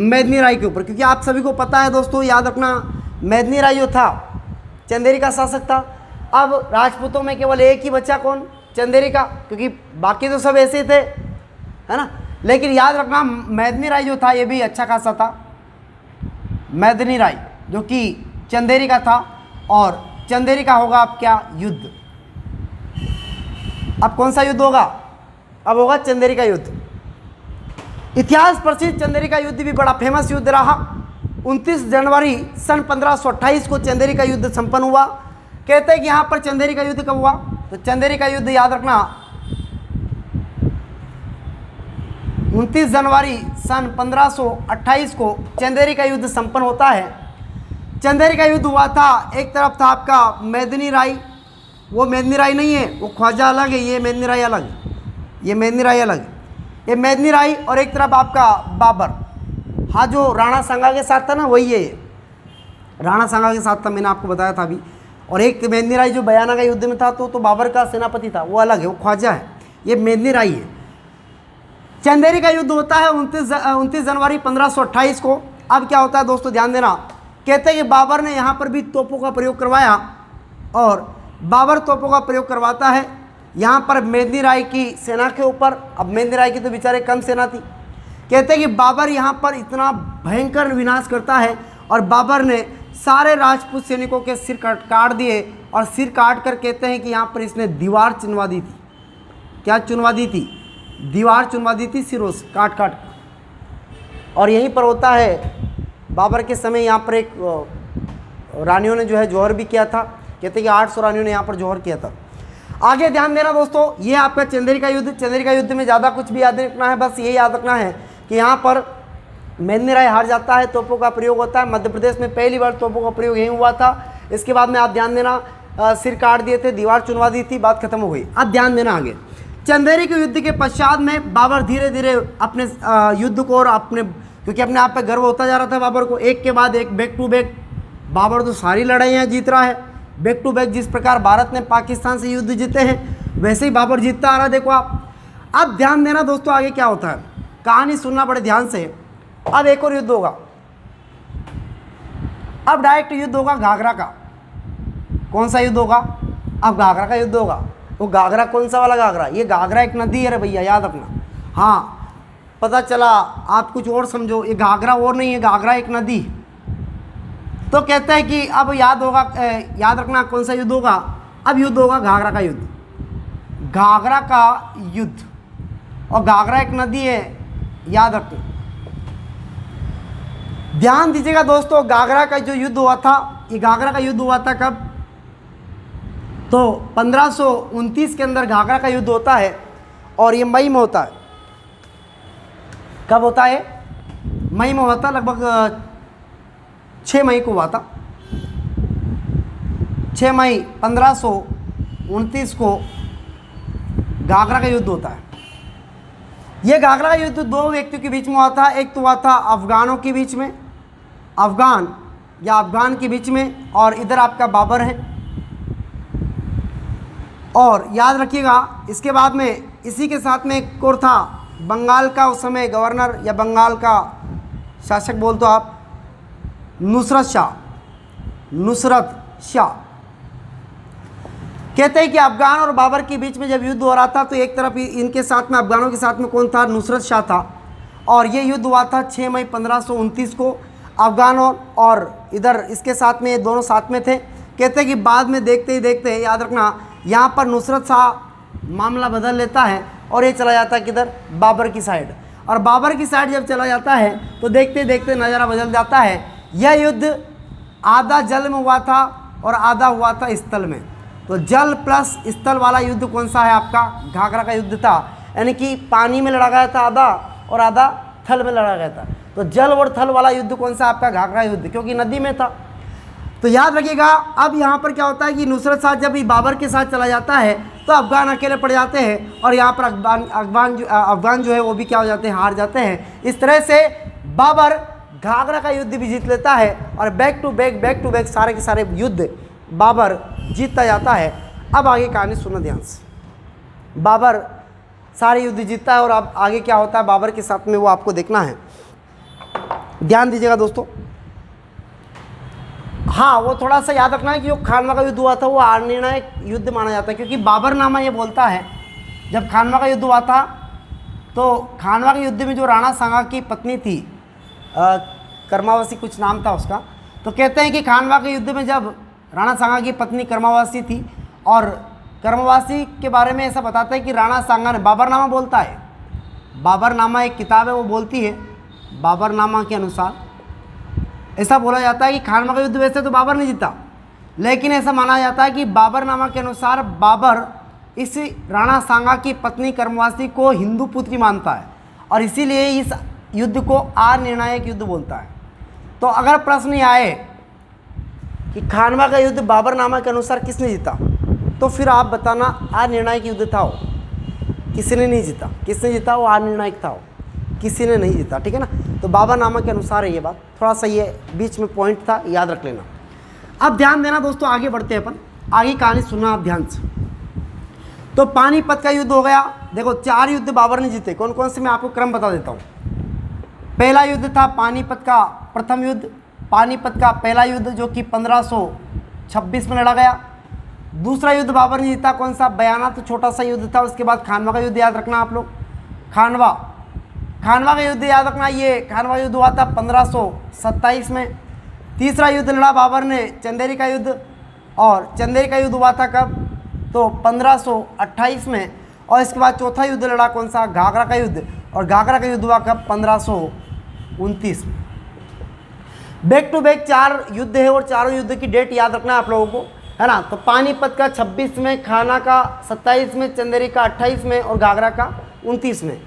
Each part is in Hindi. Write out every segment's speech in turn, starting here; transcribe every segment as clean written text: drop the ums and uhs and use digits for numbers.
मेदिनी राय के ऊपर, क्योंकि आप सभी को पता है दोस्तों, याद रखना, मेदिनी राय जो था चंदेरी का शासक था। अब राजपूतों में केवल एक ही बच्चा, कौन? चंदेरी का, क्योंकि बाकी तो सब ऐसे ही थे, है ना। लेकिन याद रखना मेदिनी राय जो था ये भी अच्छा खासा था, मेदिनी राय जो कि चंदेरी का था। और चंदेरी का होगा अब क्या? युद्ध। अब कौन सा युद्ध होगा? अब होगा चंदेरी का युद्ध। इतिहास प्रसिद्ध चंदेरी का युद्ध भी बड़ा फेमस युद्ध रहा। 29 जनवरी सन 1528 को चंदेरी का युद्ध संपन्न हुआ। कहते हैं कि यहाँ पर चंदेरी का युद्ध कब हुआ? तो चंदेरी का युद्ध याद रखना 29 जनवरी सन 1528 को चंदेरी का युद्ध संपन्न होता है। चंदेरी का युद्ध हुआ था, एक तरफ था आपका मेदिनी राय, वो मेदिनी राय नहीं है, वो ख्वाजा अलग है, ये मेदिनी राय अलग, ये मेदिनी राय अलग, ये मेदिनी राय। और एक तरफ आपका बाबर, हाँ जो राणा सांगा के साथ था ना, वही है, राणा सांगा के साथ था, मैंने आपको बताया था अभी। और एक मेदिनी राय जो बयाना का युद्ध में था तो बाबर का सेनापति था, वो अलग है, वो ख्वाजा है, ये मेदिनी राय है। चंदेरी का युद्ध होता है 29 जनवरी 1528 को। अब क्या होता है दोस्तों, ध्यान देना, कहते हैं कि बाबर ने यहाँ पर भी तोपों का प्रयोग करवाया, और बाबर तोपों का प्रयोग करवाता है यहाँ पर मेदिनी राय की सेना के ऊपर। अब मेदिनी राय की तो बेचारे कम सेना थी। कहते हैं कि बाबर यहाँ पर इतना भयंकर विनाश करता है, और बाबर ने सारे राजपूत सैनिकों के सिर काट दिए, और सिर काट कर कहते हैं कि यहाँ पर इसने दीवार चुनवा दी थी। क्या चुनवा दी थी? दीवार चुनवा दी थी सिरों से काट काट। और यहीं पर होता है बाबर के समय यहाँ पर एक रानियों ने जो है जौहर भी किया था। कहते हैं कि 800 रानियों ने यहाँ पर जौहर किया था। आगे ध्यान देना दोस्तों, ये आपका चंदेरी का युद्ध। चंदेरी का युद्ध में ज़्यादा कुछ भी याद रखना है, बस ये याद रखना है कि यहाँ पर मेदिनी राय हार जाता है, तोपों का प्रयोग होता है। मध्य प्रदेश में पहली बार तोपों का प्रयोग यहीं हुआ था। इसके बाद में आप ध्यान देना, सिर काट दिए थे, दीवार चुनवा दी थी, बात खत्म हो गई। अब ध्यान देना आगे, चंदेरी के युद्ध के पश्चात में बाबर धीरे धीरे अपने युद्ध को और अपने, क्योंकि अपने आप पे गर्व होता जा रहा था बाबर को, एक के बाद एक, बैक टू बैक बाबर तो सारी लड़ाइयाँ जीत रहा है, बैक टू बैक। जिस प्रकार भारत ने पाकिस्तान से युद्ध जीते हैं वैसे ही बाबर जीतता आ रहा है, देखो आप। अब ध्यान देना दोस्तों, आगे क्या होता है, कहानी सुनना बड़े ध्यान से। अब एक और युद्ध होगा, अब डायरेक्ट युद्ध होगा घाघरा का। कौन सा युद्ध होगा? अब घाघरा का युद्ध होगा। वो घाघरा कौन सा वाला घाघरा? ये घाघरा एक नदी है रे भैया, याद रखना। हाँ, पता चला आप कुछ और समझो, ये घाघरा और नहीं है, घाघरा एक नदी। तो कहते हैं कि अब याद होगा, याद रखना कौन सा युद्ध होगा। अब युद्ध होगा घाघरा का युद्ध, घाघरा का युद्ध। और घाघरा एक नदी है, याद रखना। ध्यान दीजिएगा दोस्तों, घाघरा का जो युद्ध हुआ था, ये घाघरा का युद्ध हुआ था कब? तो 1529 के अंदर घाघरा का युद्ध होता है, और ये मई में होता है। कब होता है? मई में होता, लगभग 6 मई को हुआ था। 6 मई 1529 को घाघरा का युद्ध होता है। ये घाघरा का युद्ध दो व्यक्तियों के बीच में हुआ था। एक तो हुआ था अफगानों के बीच में, अफगान के बीच में, और इधर आपका बाबर है। और याद रखिएगा, इसके बाद में इसी के साथ में एक और था बंगाल का उस समय गवर्नर या बंगाल का शासक बोल तो आप, नुसरत शाह। कहते हैं कि अफगान और बाबर के बीच में जब युद्ध हो रहा था तो एक तरफ इनके साथ में, अफगानों के साथ में कौन था? नुसरत शाह था। और ये युद्ध हुआ था 6 मई 1529 को। अफगानों और इधर इसके साथ में, ये दोनों साथ में थे। कहते हैं कि बाद में देखते ही देखते, याद रखना, यहाँ पर नुसरत शाह मामला बदल लेता है और ये चला जाता है किधर? बाबर की साइड। और बाबर की साइड जब चला जाता है तो देखते देखते नज़ारा बदल जाता है। यह युद्ध आधा जल में हुआ था और आधा हुआ था स्थल में। तो जल प्लस स्थल वाला युद्ध कौन सा है? आपका घाघरा का युद्ध था। यानी कि पानी में लड़ा गया था आधा, और आधा थल में लड़ा गया था। तो जल और थल वाला युद्ध कौन सा? आपका घाघरा युद्ध, क्योंकि नदी में था। तो याद रखिएगा। अब यहाँ पर क्या होता है कि नुसरत शाह जब बाबर के साथ चला जाता है तो अफगान अकेले पड़ जाते हैं, और यहाँ पर अफगान जो है वो भी क्या हो जाते हैं? हार जाते हैं। इस तरह से बाबर घाघरा का युद्ध भी जीत लेता है, और बैक टू बैक सारे के सारे युद्ध बाबर जीतता जाता है। अब आगे कहानी सुनो ध्यान से। बाबर सारे युद्ध जीतता है, और अब आगे क्या होता है बाबर के साथ में वो आपको देखना है। ध्यान दीजिएगा दोस्तों। हाँ, वो थोड़ा सा याद रखना है कि जो खानवा का युद्ध हुआ था वो अनिर्णायक युद्ध माना जाता है, क्योंकि बाबरनामा ये बोलता है जब खानवा का युद्ध हुआ था तो खानवा के युद्ध में जो राणा सांगा की पत्नी थी, कर्मावती कुछ नाम था उसका, तो कहते हैं कि खानवा के युद्ध में जब राणा सांगा की पत्नी कर्मावासी थी, और कर्मावासी के बारे में ऐसा बताता है कि राणा सांगा ने, बाबरनामा बोलता है, बाबरनामा एक किताब है वो बोलती है, बाबरनामा के अनुसार ऐसा बोला जाता है कि खानवा का युद्ध वैसे तो बाबर ने जीता, लेकिन ऐसा माना जाता है कि बाबरनामा के अनुसार बाबर इस राणा सांगा की पत्नी कर्मवासी को हिंदू पुत्री मानता है, और इसीलिए इस युद्ध को अनिर्णायक युद्ध बोलता है। तो अगर प्रश्न ये आए कि खानवा का युद्ध बाबरनामा के अनुसार किसने जीता, तो फिर आप बताना अनिर्णायक युद्ध था वो, किसी ने नहीं जीता। किसने जीता? वो अनिर्णायक था, वो किसी ने नहीं जीता। ठीक है ना, तो बाबरनामा के अनुसार है ये बात, थोड़ा सा ये बीच में पॉइंट था, याद रख लेना। अब ध्यान देना दोस्तों, आगे बढ़ते हैं अपन, आगे कहानी सुनना आप ध्यान से। तो पानीपत का युद्ध हो गया। देखो 4 युद्ध बाबर ने जीते, कौन कौन से मैं आपको क्रम बता देता हूँ। पहला युद्ध था पानीपत का प्रथम युद्ध, पानीपत का पहला युद्ध जो कि 1526 में लड़ा गया। दूसरा युद्ध बाबर ने जीता, कौन सा? बयाना, तो छोटा सा युद्ध था। उसके बाद खानवा का युद्ध याद रखना आप लोग, खानवा का युद्ध याद रखना, ये खानवा युद्ध हुआ था 1527 में। तीसरा युद्ध लड़ा बाबर ने चंदेरी का युद्ध, और चंदेरी का युद्ध हुआ था कब? तो 1528 में। और इसके बाद चौथा युद्ध लड़ा कौन सा? घाघरा का युद्ध, और घाघरा का युद्ध हुआ कब? 1529 में। बैक टू बैक 4 युद्ध है, और चारों युद्ध की डेट याद रखना है आप लोगों को, है ना। तो पानीपत का 26 में, खाना का 27 में, चंदेरी का 28 में, और घाघरा का 29 में।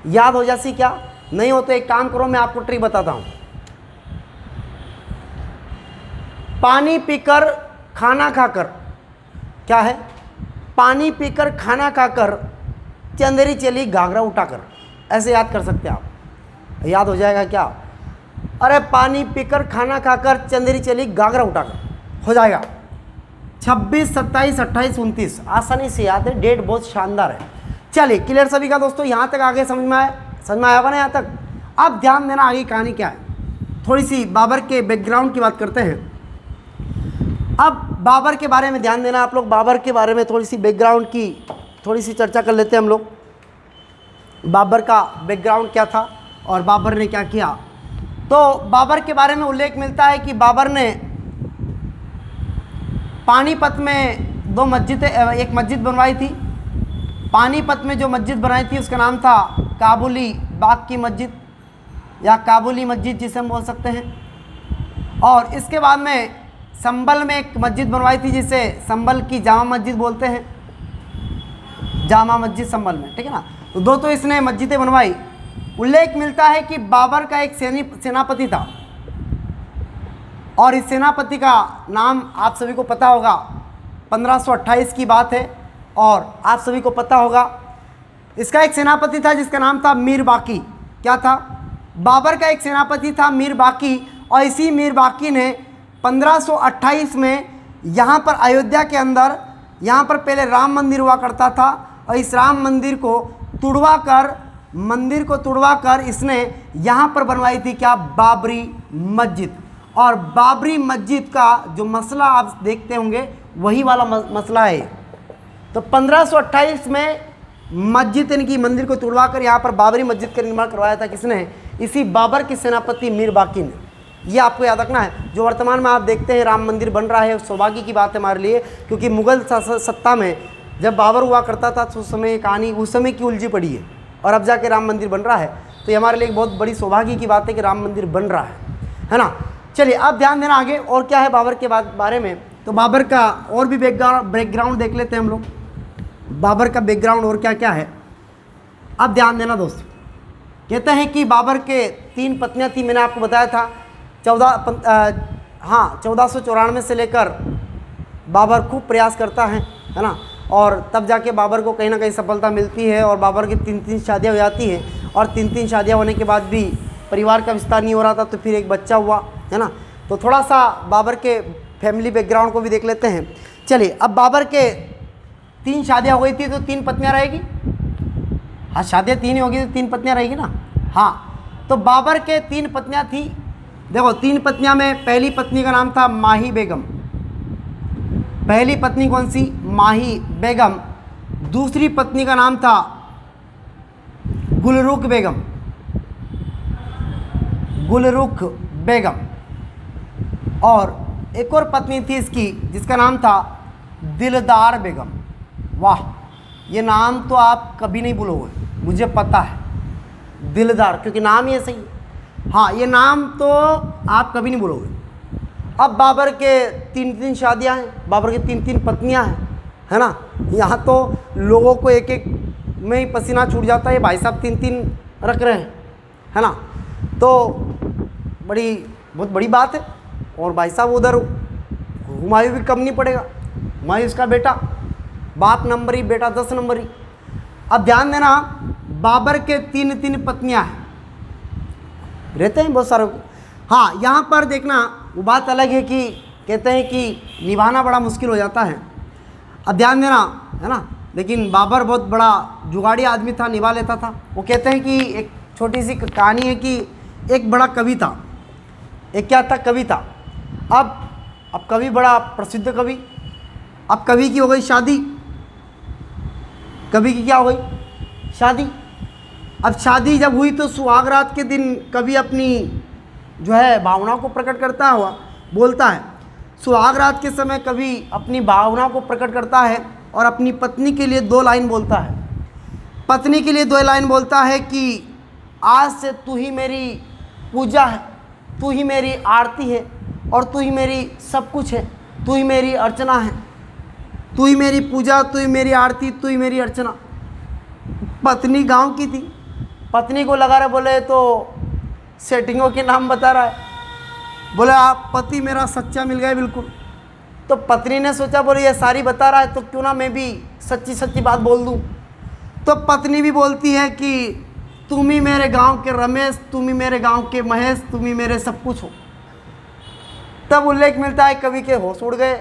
याद हो जासी क्या? नहीं हो तो एक काम करो, मैं आपको ट्रिक बताता हूँ। पानी पीकर खाना खाकर, क्या है? पानी पीकर खाना खाकर चंदेरी चली घाघरा उठाकर, ऐसे याद कर सकते हैं आप। याद हो जाएगा क्या? अरे पानी पीकर खाना खाकर चंदेरी चली घाघरा उठाकर, हो जाएगा। 26, 27, 28, 29 आसानी से याद है, डेट बहुत शानदार है। चलिए क्लियर सभी का दोस्तों, यहाँ तक आगे समझ में आया होगा ना यहाँ तक। अब ध्यान देना आगे कहानी क्या है। थोड़ी सी बाबर के बैकग्राउंड की बात करते हैं। अब बाबर के बारे में ध्यान देना आप लोग, बाबर के बारे में थोड़ी सी बैकग्राउंड की थोड़ी सी चर्चा कर लेते हैं हम लोग। बाबर का बैकग्राउंड क्या था और बाबर ने क्या किया। तो बाबर के बारे में उल्लेख मिलता है कि बाबर ने पानीपत में 2 मस्जिदें, एक मस्जिद बनवाई थी। पानीपत में जो मस्जिद बनाई थी उसका नाम था काबुली बाग की मस्जिद, या काबुली मस्जिद जिसे हम बोल सकते हैं। और इसके बाद में संभल में एक मस्जिद बनवाई थी जिसे संभल की जामा मस्जिद बोलते हैं, जामा मस्जिद संभल में, ठीक है ना। तो 2 तो इसने मस्जिदें बनवाई। उल्लेख मिलता है कि बाबर का एक सेनापति था, और इस सेनापति का नाम आप सभी को पता होगा। 1528 की बात है, और आप सभी को पता होगा इसका एक सेनापति था जिसका नाम था मीर बाकी। क्या था? बाबर का एक सेनापति था मीर बाकी, और इसी मीर बाकी ने 1528 में यहाँ पर अयोध्या के अंदर, यहाँ पर पहले राम मंदिर हुआ करता था, और इस राम मंदिर को तुड़वा कर इसने यहाँ पर बनवाई थी क्या? बाबरी मस्जिद। और बाबरी मस्जिद का जो मसला आप देखते होंगे वही वाला मसला है। तो 1528 में मस्जिद इनकी मंदिर को तुड़वाकर यहाँ पर बाबरी मस्जिद का निर्माण करवाया था किसने? इसी बाबर के सेनापति मीर बाकी ने। ये आपको याद रखना है। जो वर्तमान में आप देखते हैं राम मंदिर बन रहा है, सौभाग्य की बात है हमारे लिए, क्योंकि मुगल सत्ता में जब बाबर हुआ करता था तो उस समय कहानी उस समय की उलझी पड़ी है, और अब जाके राम मंदिर बन रहा है। तो ये हमारे लिए एक बहुत बड़ी सौभाग्य की बात है कि राम मंदिर बन रहा है ना। चलिए अब ध्यान देना आगे और क्या है बाबर के बारे में। तो बाबर का और भी बैकग्राउंड देख लेते हैं हम लोग, बाबर का बैकग्राउंड और क्या क्या है। अब ध्यान देना दोस्तों, कहते हैं कि बाबर के 3 पत्नियां थी, मैंने आपको बताया था। 1494 से लेकर बाबर खूब प्रयास करता है ना, और तब जाके बाबर को कहीं ना कहीं सफलता मिलती है, और बाबर की 3 शादियाँ हो जाती हैं, और 3 शादियाँ होने के बाद भी परिवार का विस्तार नहीं हो रहा था, तो फिर एक बच्चा हुआ, है ना। तो थोड़ा सा बाबर के फैमिली बैकग्राउंड को भी देख लेते हैं। चलिए, अब बाबर के 3 शादियाँ हो गई थी तो 3 पत्नियाँ रहेगी। हाँ, शादियाँ 3 ही होगी तो 3 पत्नियाँ रहेगी ना। हाँ, तो बाबर के 3 पत्नियाँ थी, देखो 3 पत्नियां में पहली पत्नी का नाम था माही बेगम। पहली पत्नी कौन सी? माही बेगम। दूसरी पत्नी का नाम था गुलरुख बेगम। गुलरुख बेगम। और एक और पत्नी थी इसकी जिसका नाम था दिलदार बेगम। वाह, ये नाम तो आप कभी नहीं भूलोगे, मुझे पता है, दिलदार, क्योंकि नाम ही ऐसा ही है। हाँ, ये नाम तो आप कभी नहीं भूलोगे। अब बाबर के 3-3 शादियाँ हैं, बाबर की 3-3 पत्नियाँ हैं, है ना। यहाँ तो लोगों को एक एक में ही पसीना छूट जाता है, भाई साहब 3-3 रख रहे हैं, है ना। तो बहुत बड़ी बात है। और भाई साहब उधर हुमायूं भी कम नहीं पड़ेगा, हुमायूं इसका बेटा, बाप नंबरी, बेटा 10 नंबरी। अब ध्यान देना, बाबर के 3-3 पत्नियां हैं, रहते हैं बहुत सारे को। हाँ, यहाँ पर देखना वो बात अलग है कि कहते हैं कि निभाना बड़ा मुश्किल हो जाता है। अब ध्यान देना, है ना। लेकिन बाबर बहुत बड़ा जुगाड़ी आदमी था, निभा लेता था। वो कहते हैं कि एक छोटी सी कहानी है कि एक बड़ा कवि था। एक क्या था? कवि था। अब कवि बड़ा प्रसिद्ध कवि। अब कवि की हो गई शादी। कवि की क्या हो गई? शादी। अब शादी जब हुई तो सुहाग रात के दिन कवि अपनी जो है भावनाओं को प्रकट करता हुआ बोलता है। सुहाग रात के समय कवि अपनी भावना को प्रकट करता है और अपनी पत्नी के लिए 2 लाइन बोलता है। पत्नी के लिए 2 लाइन बोलता है कि आज से तू ही मेरी पूजा है, तू ही मेरी आरती है और तू ही मेरी सब कुछ है, तू ही मेरी अर्चना है, तू ही मेरी पूजा, तू ही मेरी आरती, तू ही मेरी अर्चना। पत्नी गांव की थी। पत्नी को लगा रहा, बोले तो सेटिंगों के नाम बता रहा है, बोले आप पति मेरा सच्चा मिल गया बिल्कुल। तो पत्नी ने सोचा, बोले ये सारी बता रहा है तो क्यों ना मैं भी सच्ची सच्ची बात बोल दूं। तो पत्नी भी बोलती है कि तुम ही मेरे गांव के रमेश, तुम ही मेरे गांव के महेश, तुम ही मेरे सब कुछ हो। तब उल्लेख मिलता है कवि के होश उड़ गए।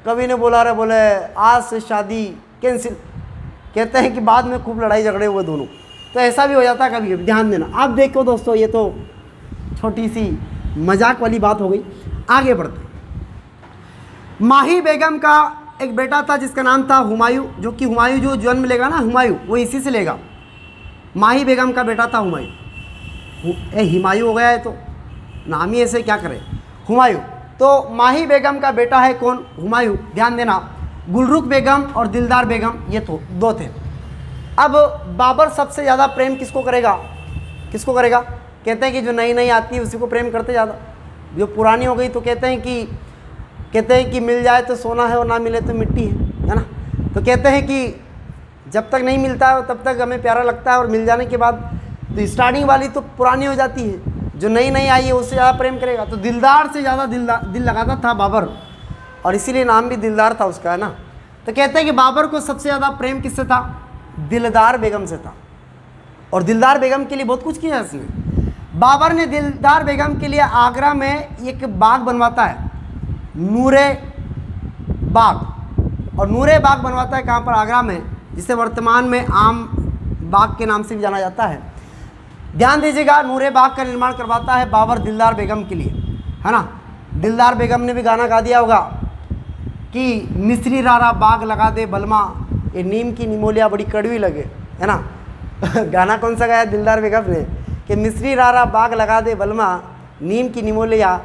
कवि ने बोला रहे, बोले आज से शादी कैंसिल। कहते हैं कि बाद में खूब लड़ाई झगड़े हुए दोनों। तो ऐसा भी हो जाता है कभी कभी। ध्यान देना। आप देखो दोस्तों, ये तो छोटी सी मजाक वाली बात हो गई। आगे बढ़ते हैं। माही बेगम का एक बेटा था जिसका नाम था हुमायूं, जो कि हुमायूं जो जन्म लेगा ना, हुमायूं वो इसी से लेगा। माही बेगम का बेटा था हुमायूं। हिमायूं हो गया है तो नाम ही ऐसे क्या करें, हुमायूं। तो माही बेगम का बेटा है कौन? हुमायूं। ध्यान देना, गुलरुख बेगम और दिलदार बेगम ये तो 2 थे। अब बाबर सबसे ज़्यादा प्रेम किसको करेगा? किसको करेगा? कहते हैं कि जो नई नई आती है उसी को प्रेम करते ज़्यादा। जो पुरानी हो गई तो कहते हैं कि मिल जाए तो सोना है और ना मिले तो मिट्टी है ना। तो कहते हैं कि जब तक नहीं मिलता है तब तक हमें प्यारा लगता है, और मिल जाने के बाद तो स्टार्टिंग वाली तो पुरानी हो जाती है, जो नई नई आई है उससे ज़्यादा प्रेम करेगा। तो दिलदार से ज़्यादा दिल लगाता था बाबर, और इसीलिए नाम भी दिलदार था उसका, है ना। तो कहते हैं कि बाबर को सबसे ज़्यादा प्रेम किससे था? दिलदार बेगम से था। और दिलदार बेगम के लिए बहुत कुछ किया इसने। बाबर ने दिलदार बेगम के लिए आगरा में एक बाग बनवाता है, नूरे बाग। और नूरे बाग बनवाता है कहाँ पर? आगरा में, जिसे वर्तमान में आम बाग के नाम से भी जाना जाता है। ध्यान दीजिएगा, नूरे बाग का निर्माण करवाता है बाबर दिलदार बेगम के लिए, है ना। दिलदार बेगम ने भी गाना गा दिया होगा कि मिस्री रारा बाग लगा दे बलमा, ये नीम की निमोलिया बड़ी कड़वी लगे, है ना। गाना कौन सा गाया दिलदार बेगम ने? कि मिस्री रारा बाग लगा दे बलमा, नीम की निमोलिया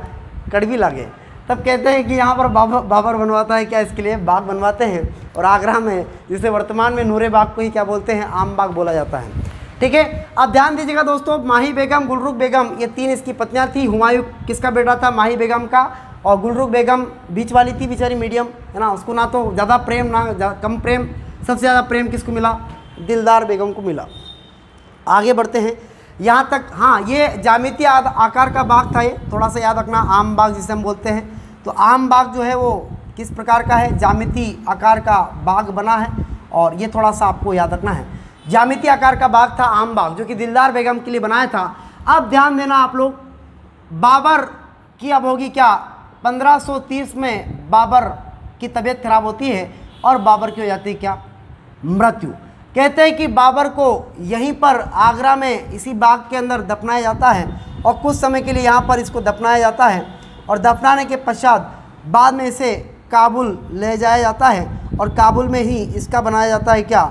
कड़वी लगे। तब कहते हैं कि यहाँ पर बाबर बनवाता है क्या? इसके लिए बाग बनवाते हैं, और आगरा में, जिसे वर्तमान में नूरे बाग को ही क्या बोलते हैं? आम बाग बोला जाता है। ठीक है, अब ध्यान दीजिएगा दोस्तों, माही बेगम, गुलरुख बेगम, ये 3 इसकी पत्नियां थी। हुमायूं किसका बेटा था? माही बेगम का। और गुलरुख बेगम बीच वाली थी, बेचारी मीडियम, है ना। उसको ना तो ज़्यादा प्रेम ना कम प्रेम। सबसे ज़्यादा प्रेम किसको मिला? दिलदार बेगम को मिला। आगे बढ़ते हैं। यहाँ तक, हाँ, ये ज्यामितीय आकार का बाग था। ये थोड़ा सा याद रखना, आम बाग जिसे हम बोलते हैं। तो आम बाग जो है वो किस प्रकार का है? ज्यामितीय आकार का बाग बना है, और ये थोड़ा सा आपको याद रखना है। ज्यामितीय आकार का बाग था आम बाग, जो कि दिलदार बेगम के लिए बनाया था। अब ध्यान देना आप लोग, बाबर की अब होगी क्या? 1530 में बाबर की तबीयत खराब होती है और बाबर की हो जाती है क्या? मृत्यु। कहते हैं कि बाबर को यहीं पर आगरा में इसी बाग के अंदर दफनाया जाता है, और कुछ समय के लिए यहाँ पर इसको दफनाया जाता है और दफनाने के पश्चात बाद में इसे काबुल ले जाया जाता है और काबुल में ही इसका बनाया जाता है क्या,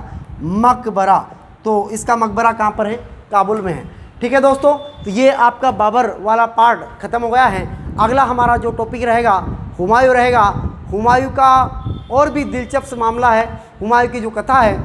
मकबरा। तो इसका मकबरा कहाँ पर है, काबुल में है। ठीक है दोस्तों, तो ये आपका बाबर वाला पार्ट ख़त्म हो गया है। अगला हमारा जो टॉपिक रहेगा हुमायूं रहेगा। हुमायूं का और भी दिलचस्प मामला है, हुमायूं की जो कथा है